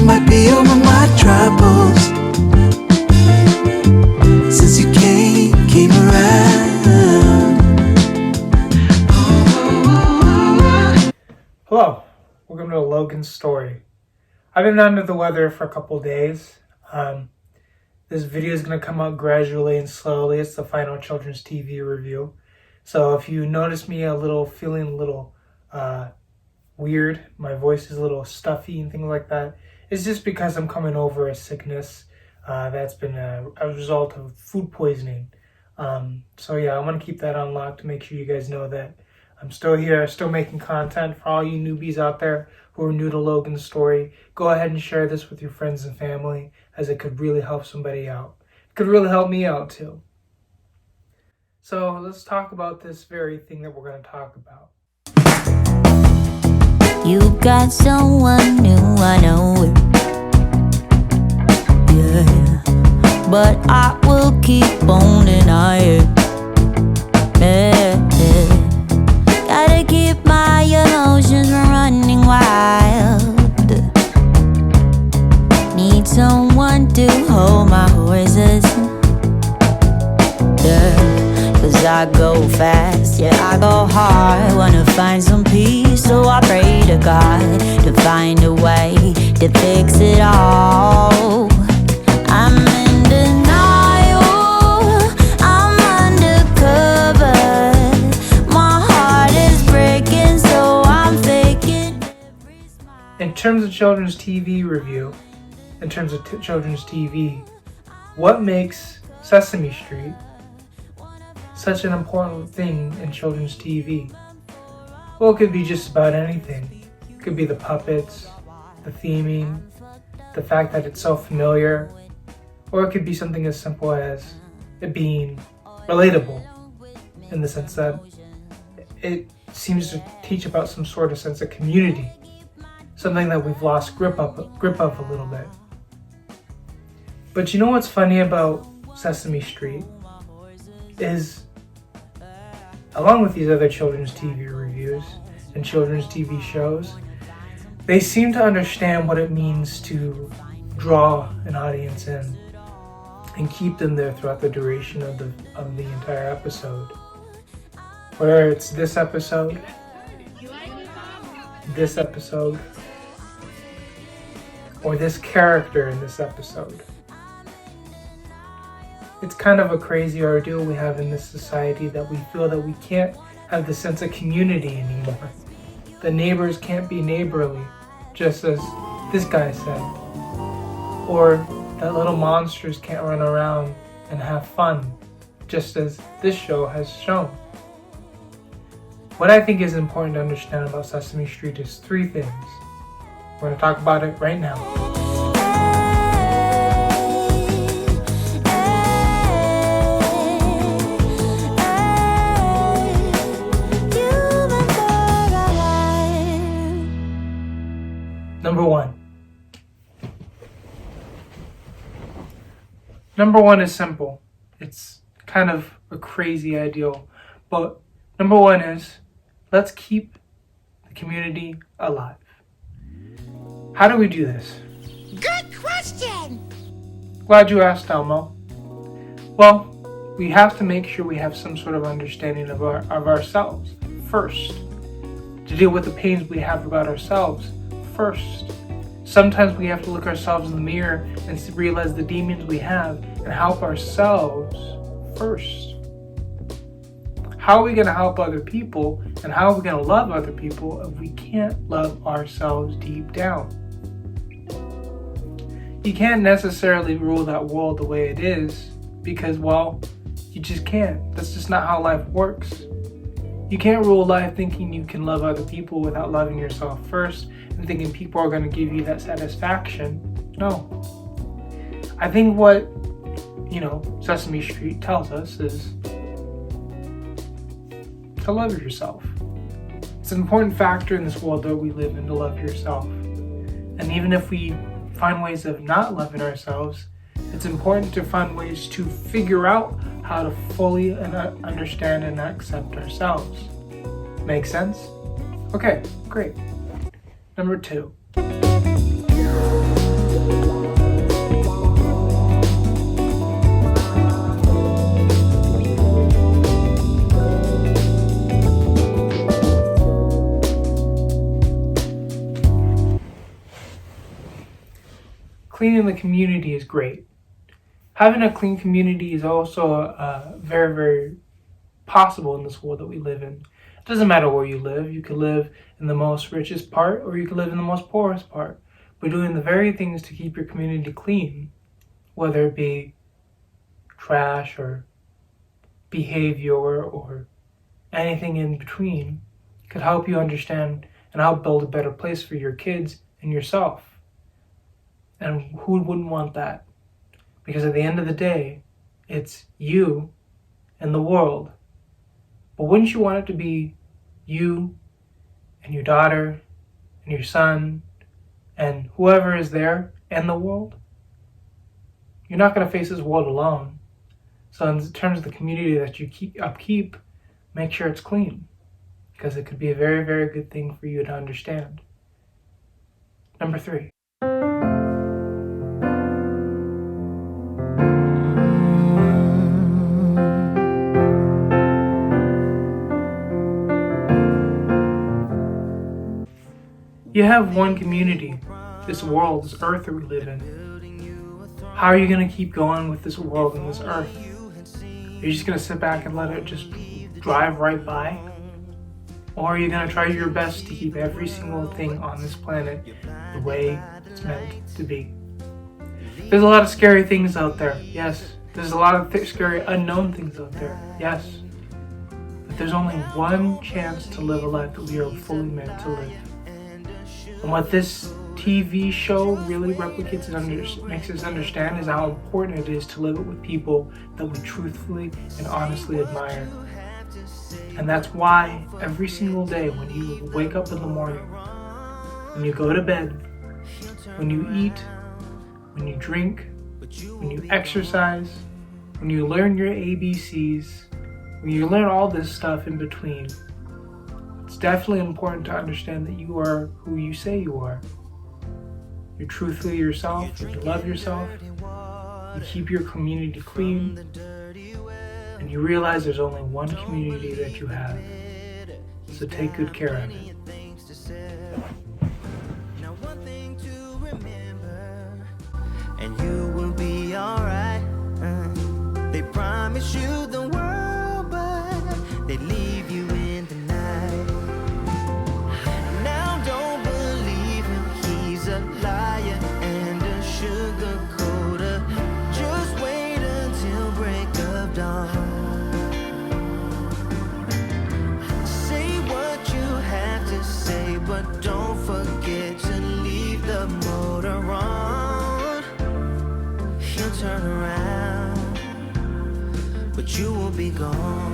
might be over my troubles since you came around. Hello, welcome to Logan's story. I've been under the weather for a couple days. This video is going to come out gradually and slowly. It's the final children's TV review. So if you notice me feeling a little weird, my voice is a little stuffy and things like that, it's just because I'm coming over a sickness that's been a result of food poisoning. So yeah, I want to keep that on lock to make sure you guys know that I'm still here, still making content for all you newbies out there who are new to Logan's story. Go ahead and share this with your friends and family, as it could really help somebody out. It could really help me out too. So let's talk about this very thing that we're going to talk about. You got someone new, I know it. Yeah, but I will keep on denying it. Yeah. Gotta keep my emotions from running wild. Need someone to hold my horses. Yeah, 'cause I go fast, yeah, I go hard. Wanna find some peace, so I pray to God to find a way to fix it all. I'm in denial, I'm undercover. My heart is breaking, so I'm faking every smile. In terms of children's TV review, in terms of children's TV, what makes Sesame Street such an important thing in children's TV? Well, it could be just about anything. It could be the puppets, the theming, the fact that it's so familiar, or it could be something as simple as it being relatable, in the sense that it seems to teach about some sort of sense of community, something that we've lost grip of a little bit. But you know what's funny about Sesame Street is, along with these other children's TV reviews and children's TV shows, they seem to understand what it means to draw an audience in and keep them there throughout the duration of the entire episode. Whether it's this episode, or this character in this episode. It's kind of a crazy ordeal we have in this society, that we feel that we can't have the sense of community anymore. The neighbors can't be neighborly, just as this guy said. Or that little monsters can't run around and have fun, just as this show has shown. What I think is important to understand about Sesame Street is three things. We're going to talk about it right now. Number one is simple. It's kind of a crazy ideal, but number one is, let's keep the community alive. How do we do this? Good question! Glad you asked, Elmo. Well, we have to make sure we have some sort of understanding of ourselves first, to deal with the pains we have about ourselves first. Sometimes we have to look ourselves in the mirror and realize the demons we have and help ourselves first. How are we going to help other people, and how are we going to love other people if we can't love ourselves deep down? You can't necessarily rule that world the way it is because, well, you just can't. That's just not how life works. You can't rule life thinking you can love other people without loving yourself first and thinking people are going to give you that satisfaction. No. I think what, Sesame Street tells us is to love yourself. It's an important factor in this world that we live in, to love yourself. And even if we find ways of not loving ourselves, it's important to find ways to figure out how to fully understand and accept ourselves. Make sense? Okay, great. Number 2. cleaning the community is great. Having a clean community is also very, very possible in this world that we live in. It doesn't matter where you live. You could live in the most richest part or you could live in the most poorest part. But doing the very things to keep your community clean, whether it be trash or behavior or anything in between, could help you understand and help build a better place for your kids and yourself. And who wouldn't want that? Because at the end of the day, it's you and the world. But wouldn't you want it to be you and your daughter and your son and whoever is there and the world? You're not going to face this world alone. So in terms of the community that you upkeep, make sure it's clean. Because it could be a very, very good thing for you to understand. Number 3. You have one community, this world, this earth that we live in. How are you going to keep going with this world and this earth? Are you just going to sit back and let it just drive right by? Or are you going to try your best to keep every single thing on this planet the way it's meant to be? There's a lot of scary things out there, yes. There's a lot of scary unknown things out there, yes. But there's only one chance to live a life that we are fully meant to live. And what this TV show really replicates and makes us understand is how important it is to live it with people that we truthfully and honestly admire. And that's why every single day when you wake up in the morning, when you go to bed, when you eat, when you drink, when you exercise, when you learn your ABCs, when you learn all this stuff in between, it's definitely important to understand that you are who you say you are. You're truthfully yourself, you love yourself, you keep your community clean, and you realize there's only one community that you have. So take good care of it. And you will be alright. They promise you the world, but they leave you in the night. Now don't believe him, he's a liar and a sugarcoater. Just wait until break of dawn. Say what you have to say, but don't forget to leave the motor on. He'll turn around, but you will be gone.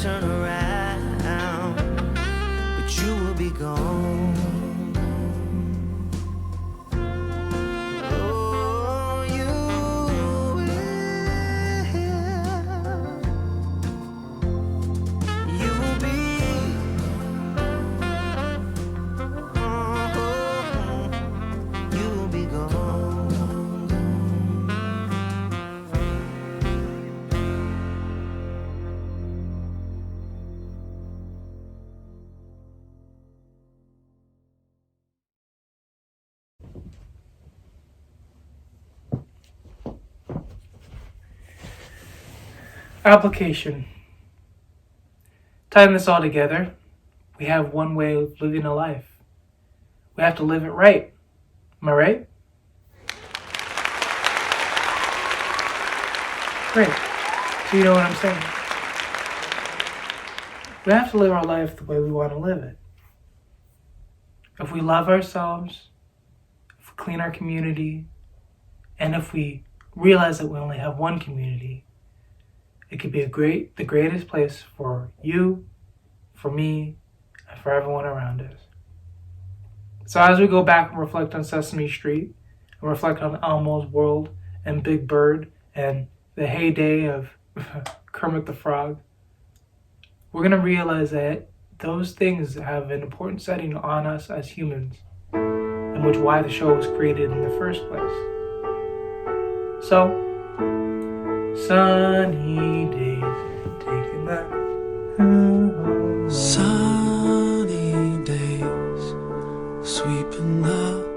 Turn around, but you will be gone. Oh, you will. You will be. Oh, you will be gone. Application. Tying this all together, we have one way of living a life. We have to live it right. Am I right? Great. So you know what I'm saying. We have to live our life the way we want to live it. If we love ourselves, if clean our community, and if we realize that we only have one community, it could be the greatest place for you, for me, and for everyone around us. So as we go back and reflect on Sesame Street, and reflect on Elmo's world, and Big Bird, and the heyday of Kermit the Frog, we're going to realize that those things have an important setting on us as humans, and which why the show was created in the first place. So, sunny days, taking that. Sunny days, sweeping up